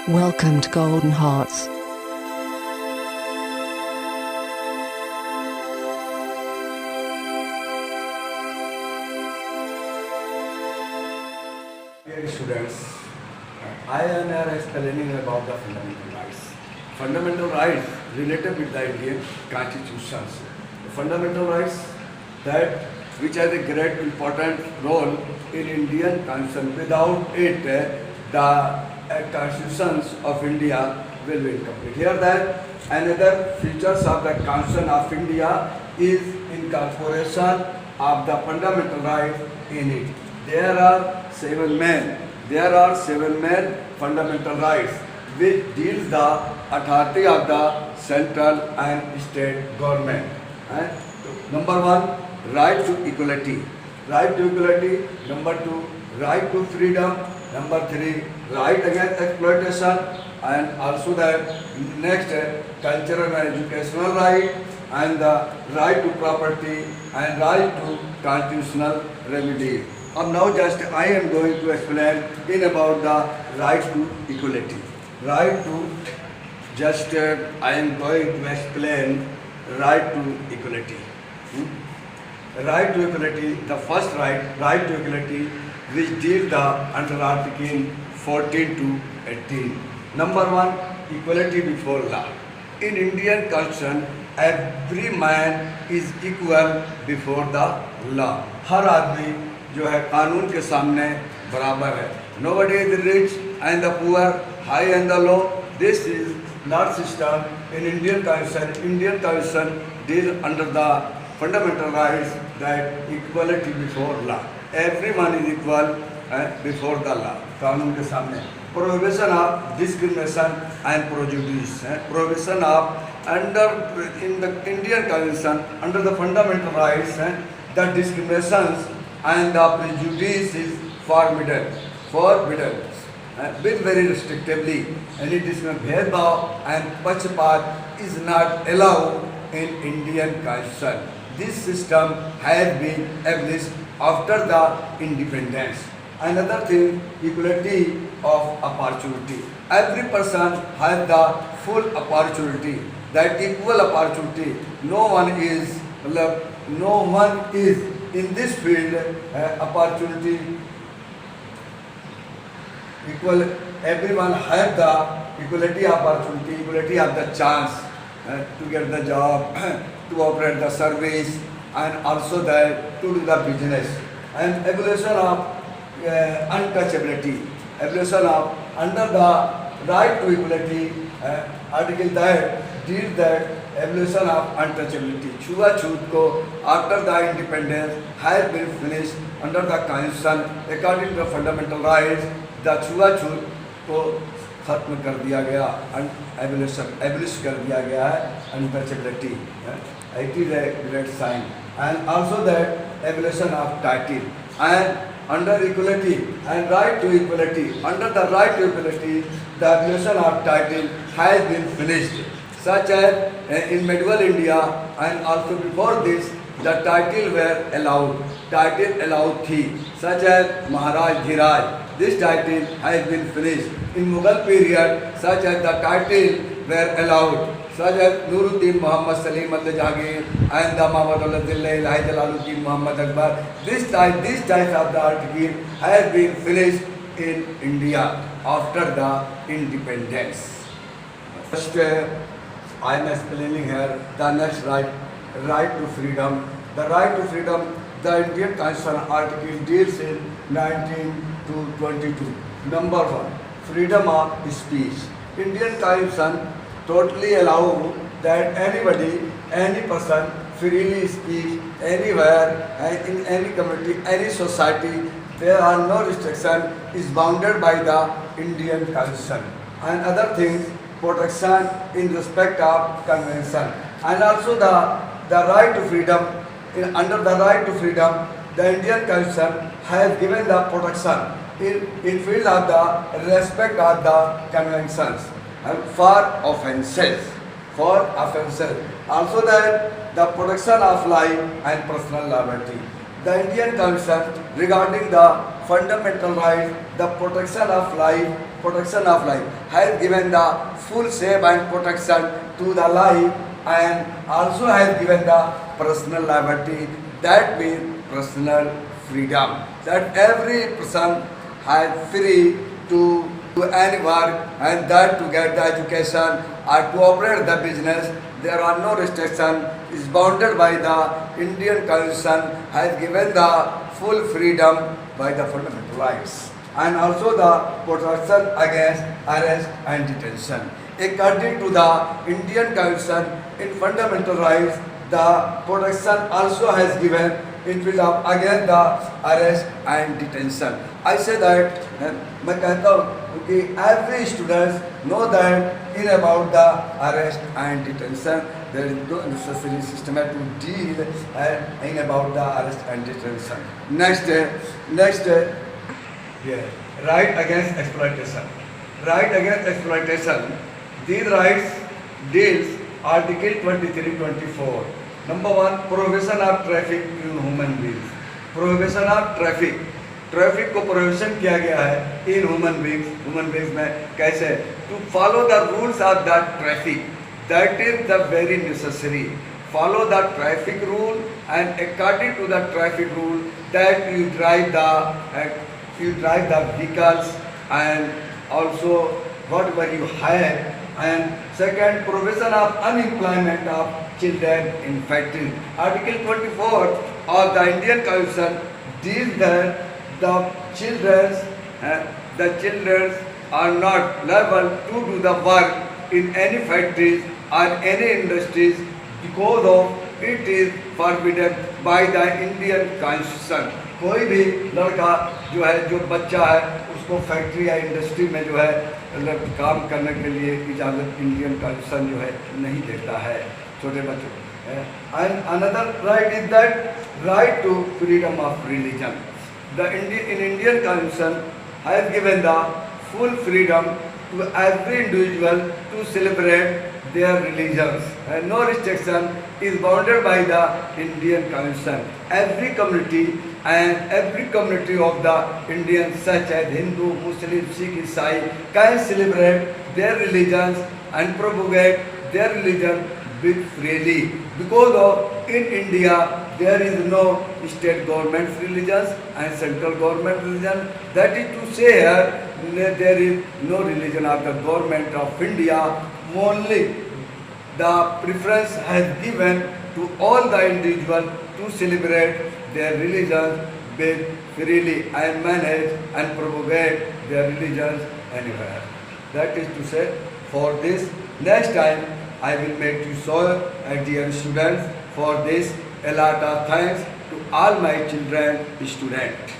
Welcome to Golden Hearts. Dear students, I am here explaining about the fundamental rights. Fundamental rights related with the Indian constitutions. The fundamental rights that which has a great important role in Indian constitution. Without it, the constitutions of India will be incomplete. Here that another features of the Constitution of India is incorporation of the fundamental rights in it. There are seven main fundamental rights which deals the authority of the central and state government. And number one, right to equality. Right to equality. Number two, right to freedom. Number three, right against exploitation. And also the next, cultural and educational right, and the right to property and right to constitutional remedy. Now just I am going to explain in about the right to equality. Right to just I am going to explain right to equality. Right to equality, the first right to equality, which deals the under Article 14 to 18. Number one, equality before law. In Indian Constitution, every man is equal before the law. हर आदमी जो है कानून के सामने बराबर है. Nobody is rich and the poor, high and the low. This is not system in Indian Constitution. Indian Constitution deals under the fundamental rights that equality before law. Everyone is equal before the law. कानून के सामने. Prohibition of discrimination and prejudice. Prohibition of in the Indian Constitution under the fundamental rights, the discriminations and the prejudice is forbidden. With very restrictively, any discrimination, bhedbhav and pakshapat is not allowed in Indian Constitution. This system has been abolished after the independence. Another thing, equality of opportunity. Every person has the full opportunity, that equal opportunity. No one is in this field opportunity equal. Everyone has the equality opportunity, equality of the chance to get the job, to operate the service, and also that to do the business. And abolition of untouchability. Abolition of under the right to equality article that deals that abolition of untouchability. छुआछूत को after the independence has been finished under the constitution according to the fundamental rights. The छुआछूत को खत्म कर दिया गया, abolish कर दिया गया है untouchability. It is a great sign. And also that abolition of title. And under equality and right to equality, under the right to equality, the abolition of title has been finished. Such as in medieval India and also before this, the title were allowed. Title allowed थी, such as Maharaj Dhiraj. This title has been finished. In Mughal period, such as the title were allowed, such as Nuruddin Muhammad Salim al-Jahangir and the Mahmud Ilahi Jalaluddin Muhammad Akbar. This type of the article has been finished in India after the independence. First, I am explaining here the next right to freedom. The right to freedom, the Indian Constitution article deals in 19 to 22. Number one, freedom of speech. Indian Constitution totally allow that anybody, any person freely speak anywhere, in any community, any society. There are no restriction. Is bounded by the Indian Constitution. And other things, protection in respect of convention. And also the right to freedom. Under the right to freedom, the Indian Constitution has given the protection in field of the respect of the conventions and for offences. Also that the protection of life and personal liberty. the Indian Constitution regarding the fundamental rights, the protection of life, has given the full shape and protection to the life, and also has given the personal liberty, that means personal freedom, that every person has free to do any work, and that to get the education or to operate the business. There are no restrictions, is bounded by the Indian Constitution, has given the full freedom by the fundamental rights, and also the protection against arrest and detention. According to the Indian Constitution, in fundamental rights, the protection also has given in field of against the arrest and detention. I say that मैं कहता हूँ कि every student know that in about the arrest and detention. There is no necessary system to deal in about the arrest and detention. Next, yeah, right against exploitation. Right against exploitation. These rights deals Article 23-24. Number 1, prohibition of traffic in human beings. Prohibition of traffic. Traffic को prohibition किया गया है इन human beings में कैसे to follow the rules of the traffic that is the very necessary follow the traffic rule and according to the traffic rule that you drive the vehicles and also whatever you have and second provision of unemployment of children in factories. Article 24 of the Indian Constitution deals that the children are not liable to do the work in any factories or any industries because of it is forbidden by the Indian Constitution. कोई भी लड़का जो बच्चा है उसको factory या industry में जो है काम करने के लिए इजाज़त इंडियन कॉन्स्टिट्यूशन जो है नहीं देता है छोटे बच्चों को. And another right is that right to freedom of religion. The Indian Constitution has given the full freedom to every individual to celebrate their religions, and no restriction is bounded by the Indian Constitution. Every community of the Indians, such as Hindu, Muslim, Sikh, Isai, can celebrate their religions and propagate their religion with freely, because of in India there is no state government religions and central government religion. That is to say here there is no religion of the government of India. Only the preference has given to all the individuals to celebrate their religions with freely and manage and propagate their religions anywhere. That is to say, for this next time I will make you sure, dear students, for this a lot of thanks to all my children, students.